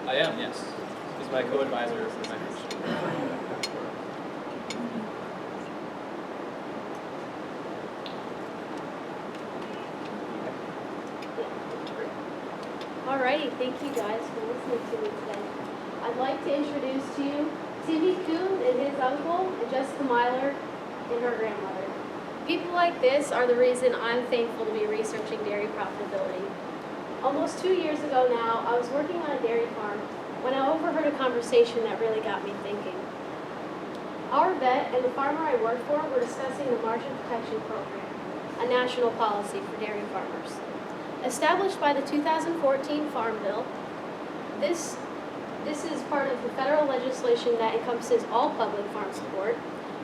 I am, yes. He's my co-advisor for my mission. Alrighty, thank you guys for listening to me today. I'd like to introduce to you Timmy Kuhn and his uncle, and Jessica Myler and her grandmother. People like this are the reason I'm thankful to be researching dairy profitability. Almost 2 years ago now, I was working on a dairy farm when I overheard a conversation that really got me thinking. Our vet and the farmer I worked for were discussing the Margin Protection Program, a national policy for dairy farmers. Established by the 2014 Farm Bill, this is part of the federal legislation that encompasses all public farm support.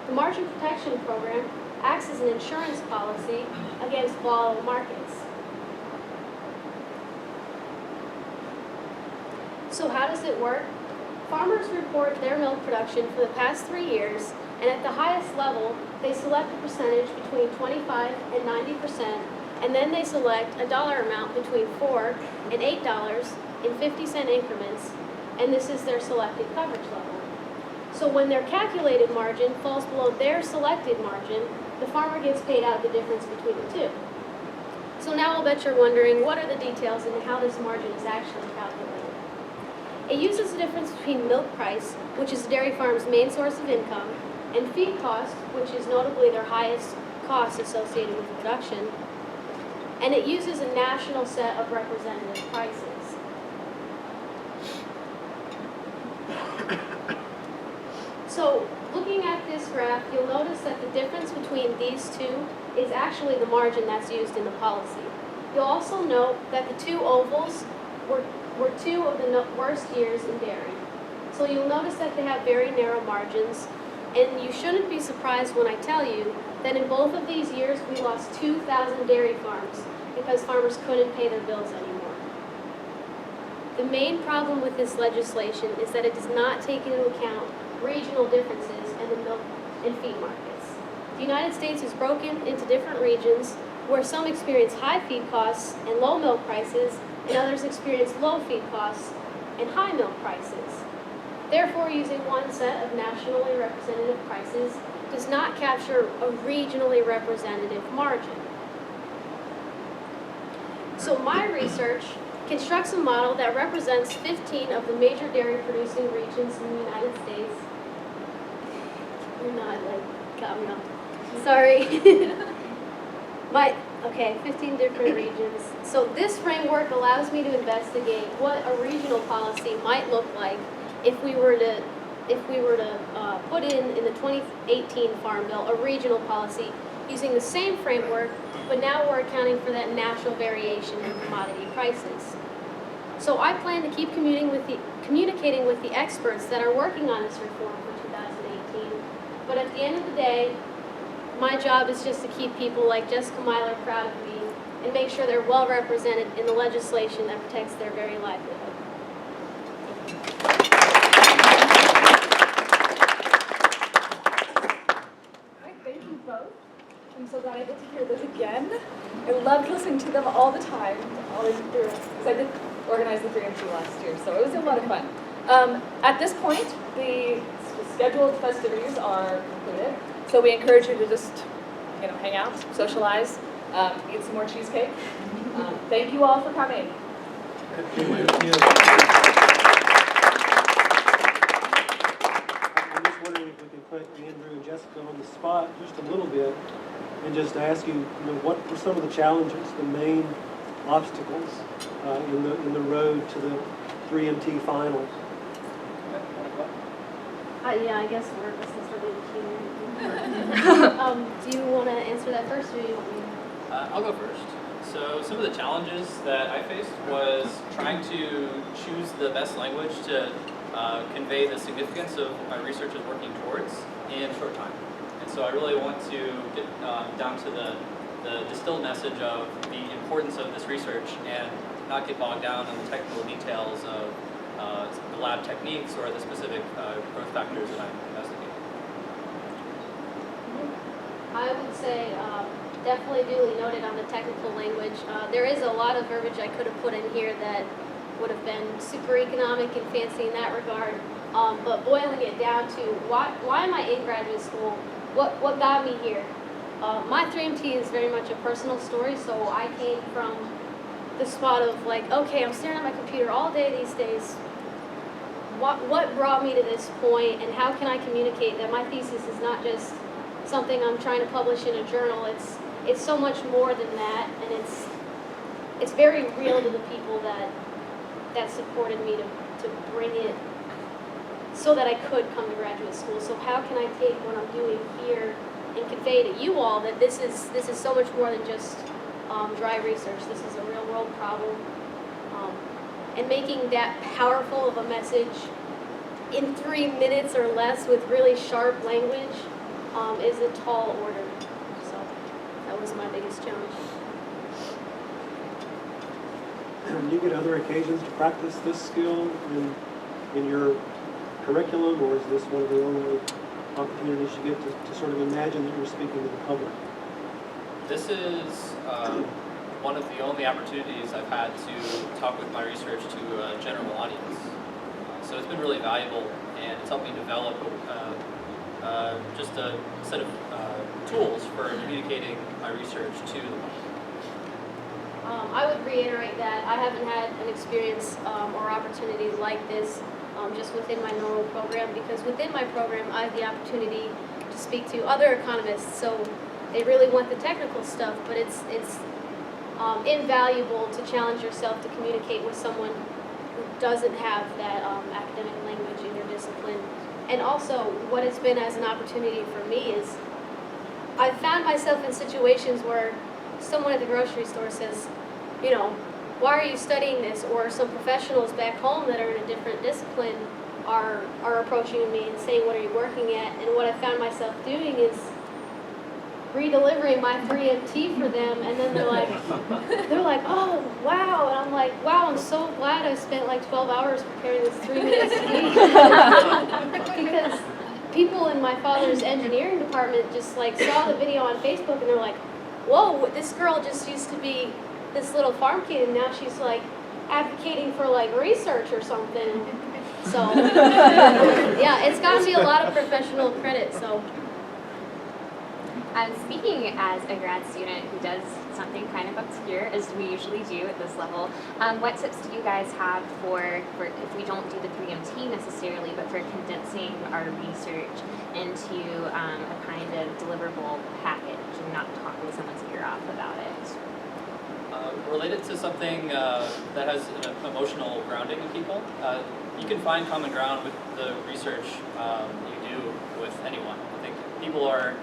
The Margin Protection Program acts as an insurance policy against volatile markets. So how does it work? Farmers report their milk production for the past 3 years, and at the highest level, they select a percentage between 25 and 90%, and then they select a dollar amount between $4 and $8 in 50-cent increments, and this is their selected coverage level. So when their calculated margin falls below their selected margin, the farmer gets paid out the difference between the two. So now I'll bet you're wondering, what are the details and how this margin is actually calculated? It uses the difference between milk price, which is the dairy farm's main source of income, and feed cost, which is notably their highest cost associated with production, and it uses a national set of representative prices. So, looking at this graph, you'll notice that the difference between these two is actually the margin that's used in the policy. You'll also note that the two ovals were two of the worst years in dairy. So you'll notice that they have very narrow margins, and you shouldn't be surprised when I tell you that in both of these years we lost 2,000 dairy farms because farmers couldn't pay their bills anymore. The main problem with this legislation is that it does not take into account regional differences in the milk and feed markets. The United States is broken into different regions where some experience high feed costs and low milk prices, and others experience low feed costs and high milk prices. Therefore, using one set of nationally representative prices does not capture a regionally representative margin. So my research constructs a model that represents 15 of the major dairy producing regions in the United States. You're not like, got me off. Sorry. 15 different regions. So this framework allows me to investigate what a regional policy might look like if we were to put in the 2018 Farm Bill a regional policy using the same framework, but now we're accounting for that national variation in commodity prices. So I plan to keep communicating with the experts that are working on this reform for 2018, but at the end of the day, my job is just to keep people like Jessica Myler proud of me and make sure they're well represented in the legislation that protects their very livelihood. Hi, thank you both. I'm so glad I get to hear this again. I loved listening to them all the time, because I did organize the 3MC last year, so it was a lot of fun. At this point, the scheduled festivities are concluded. So we encourage you to just, hang out, socialize, eat some more cheesecake. Thank you all for coming. I'm just wondering if we can put Andrew and Jessica on the spot just a little bit and just ask you, what were some of the challenges, the main obstacles in the road to the 3MT finals? Yeah, I guess we're listening to the do you want to answer that first, or do you want me to? I'll go first. So some of the challenges that I faced was trying to choose the best language to convey the significance of my research is working towards in a short time. And so I really want to get down to the distilled message of the importance of this research and not get bogged down in the technical details of the lab techniques or the specific growth factors that I'm investigating. I would say definitely duly noted on the technical language. There is a lot of verbiage I could have put in here that would have been super economic and fancy in that regard. But boiling it down to why am I in graduate school? What got me here? My 3MT is very much a personal story, so I came from the spot of like, okay, I'm staring at my computer all day these days. What brought me to this point, and how can I communicate that my thesis is not just something I'm trying to publish in a journal? It's so much more than that, and it's very real to the people that supported me to bring it so that I could come to graduate school. So how can I take what I'm doing here and convey to you all that this is so much more than just dry research. This is a real world problem. And making that powerful of a message in 3 minutes or less with really sharp language is a tall order. So that was my biggest challenge. Do you get other occasions to practice this skill in your curriculum, or is this one of the only opportunities you get to sort of imagine that you're speaking to the public? This is one of the only opportunities I've had to talk with my research to a general audience. So it's been really valuable, and it's helped me develop just a set of tools for communicating my research to the public. I would reiterate that I haven't had an experience or opportunity like this just within my normal program, because within my program I have the opportunity to speak to other economists, so they really want the technical stuff, but it's invaluable to challenge yourself to communicate with someone who doesn't have that academic language in your discipline. And also, what it's been as an opportunity for me is I've found myself in situations where someone at the grocery store says, you know, why are you studying this? Or some professionals back home that are in a different discipline are approaching me and saying, what are you working at? And what I found myself doing is re-delivering my 3MT for them, and then they're like, oh, wow. And I'm like, wow, I'm so glad I spent like 12 hours preparing this 3 minutes speech. Because people in my father's engineering department just like saw the video on Facebook, and they're like, whoa, this girl just used to be this little farm kid, and now she's like advocating for like research or something. So yeah, it's gotten me a lot of professional credit. So speaking as a grad student who does something kind of obscure, as we usually do at this level, what tips do you guys have for if we don't do the 3MT necessarily, but for condensing our research into a kind of deliverable package and not talking someone's ear off about it? Related to something that has an emotional grounding in people, you can find common ground with the research you do with anyone. I think people are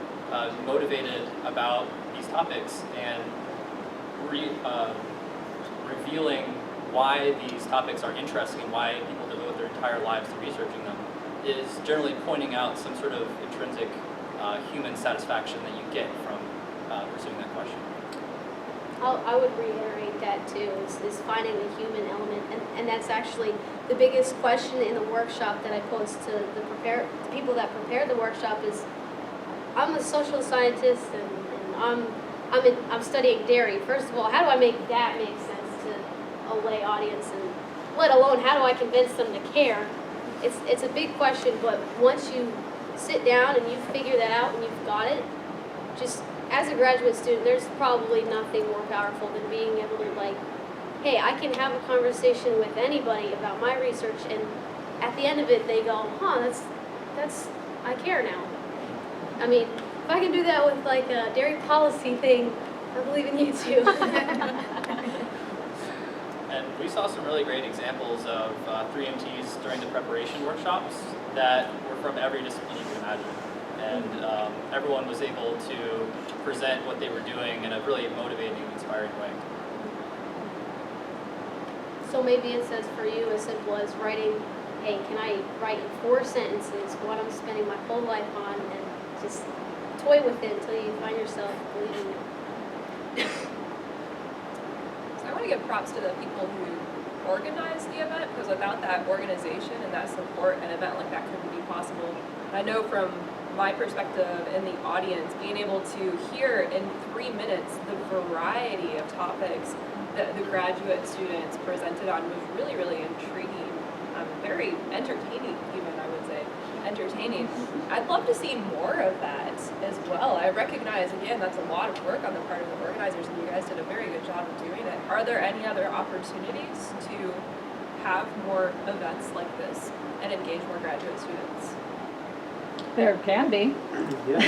motivated about these topics, and revealing why these topics are interesting and why people devote their entire lives to researching them is generally pointing out some sort of intrinsic human satisfaction that you get from pursuing that question. I would reiterate that too, is finding the human element, and that's actually the biggest question in the workshop that I pose to the people that prepare the workshop is, I'm a social scientist and I'm studying dairy. First of all, how do I make that make sense to a lay audience, and let alone how do I convince them to care? It's a big question, but once you sit down and you figure that out and you've got it, just as a graduate student, there's probably nothing more powerful than being able to like, hey, I can have a conversation with anybody about my research, and at the end of it they go, that's I care now. I mean, if I can do that with like a dairy policy thing, I believe in you too. And we saw some really great examples of 3MTs during the preparation workshops that were from every discipline you can imagine. And everyone was able to present what they were doing in a really motivating, inspiring way. So maybe it's as for you as simple as writing, hey, can I write in 4 sentences what I'm spending my whole life on, and just toy with it until you find yourself believing it. So I want to give props to the people who organized the event, because without that organization and that support, an event like that couldn't be possible. I know from my perspective in the audience, being able to hear in 3 minutes the variety of topics the graduate students presented on was really, really intriguing, very entertaining even, I would say. Entertaining. I'd love to see more of that as well. I recognize, again, that's a lot of work on the part of the organizers, and you guys did a very good job of doing it. Are there any other opportunities to have more events like this and engage more graduate students? There can be, Yeah.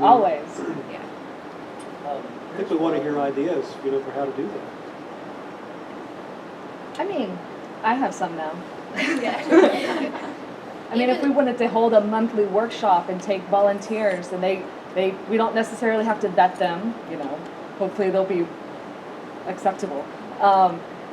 always. Yeah. I think we want to hear ideas, for how to do that. I mean, I have some now. Yeah. I mean, if we wanted to hold a monthly workshop and take volunteers, and we don't necessarily have to vet them, hopefully they'll be acceptable.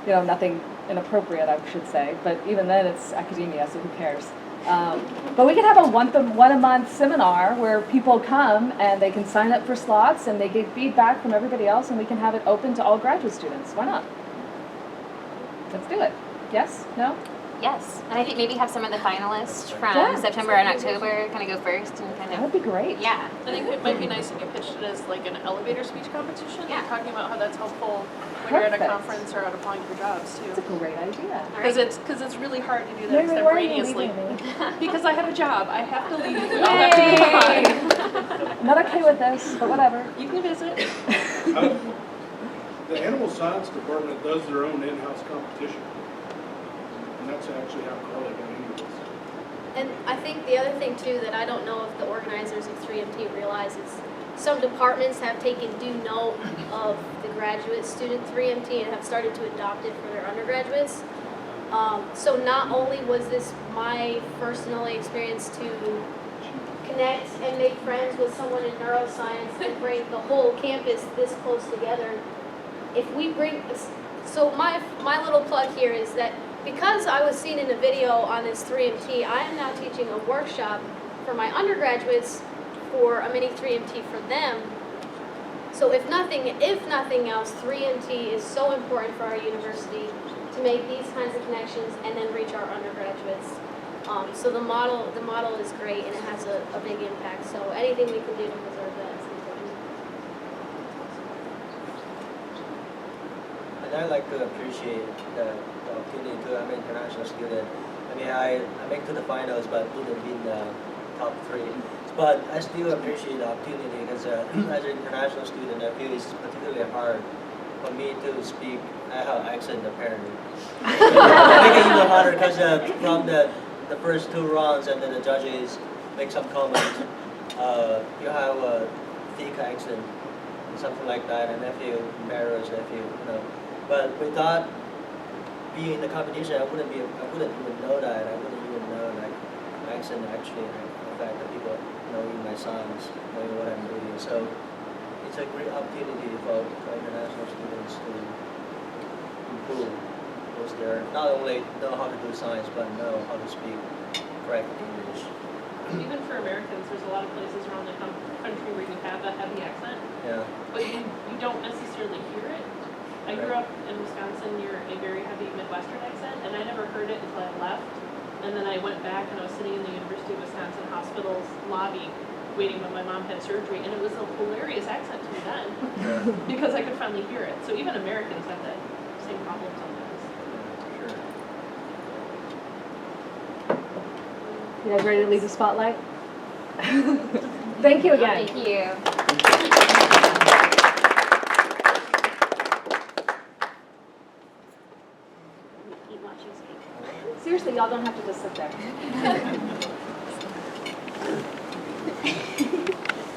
Nothing inappropriate, I should say, but even then it's academia, so who cares? But we could have a one a month seminar where people come and they can sign up for slots and they get feedback from everybody else, and we can have it open to all graduate students. Why not? Let's do it. Yes? No? Yes, and I think maybe have some of the finalists from Yeah. September and October kind of go first and kind That of, would be great. yeah. I think it might be nice if you pitched it as like an elevator speech competition. Yeah. Talking about how that's helpful when you're at a Perfect. conference or out applying for jobs That's too. a great idea. Because it's really hard to do that Mary, why are you extemporaneously. leaving me? Because I have a job, I have to leave. I'll have to be fine. I'm not okay with this, but whatever. You can visit. The animal science department does their own in-house competition. And that's actually how Carly got into this. And I think the other thing too that I don't know if the organizers of 3MT realize is some departments have taken due note of the graduate student 3MT and have started to adopt it for their undergraduates. So not only was this my first and only experience to connect and make friends with someone in neuroscience and bring the whole campus this close together, if we bring, so my little plug here is that because I was seen in a video on this 3MT, I am now teaching a workshop for my undergraduates for a mini 3MT for them. So if nothing else, 3MT is so important for our university to make these kinds of connections and then reach our undergraduates. So the model is great and it has a big impact. So anything we can do to preserve that is important. And I like to appreciate the opportunity to. I'm an international student. I mean, I make to the finals, but didn't win the top 3. But I still appreciate the opportunity because as an international student, I feel it's particularly hard for me to speak. I have accent apparently. Make it even harder because from the first 2 rounds and then the judges make some comments. You have a thick accent, something like that, and I feel embarrassed. I feel But without being in the competition, I wouldn't even know that. I wouldn't even know like accent actually affect the people knowing my science, knowing what I'm doing. So it's a great opportunity for international students to improve because they not only know how to do science but know how to speak correct English. Even for Americans, there's a lot of places around the country where you have a heavy accent, Yeah. but you don't necessarily hear it. I grew up in Wisconsin near a very heavy Midwestern accent, and I never heard it until I left. And then I went back and I was sitting in the University of Wisconsin Hospital's lobby waiting when my mom had surgery, and it was a hilarious accent to me then because I could finally hear it. So even Americans have that same problem sometimes. Sure. You guys ready to leave the spotlight? Thank you again. Thank you. Seriously, y'all don't have to just sit there.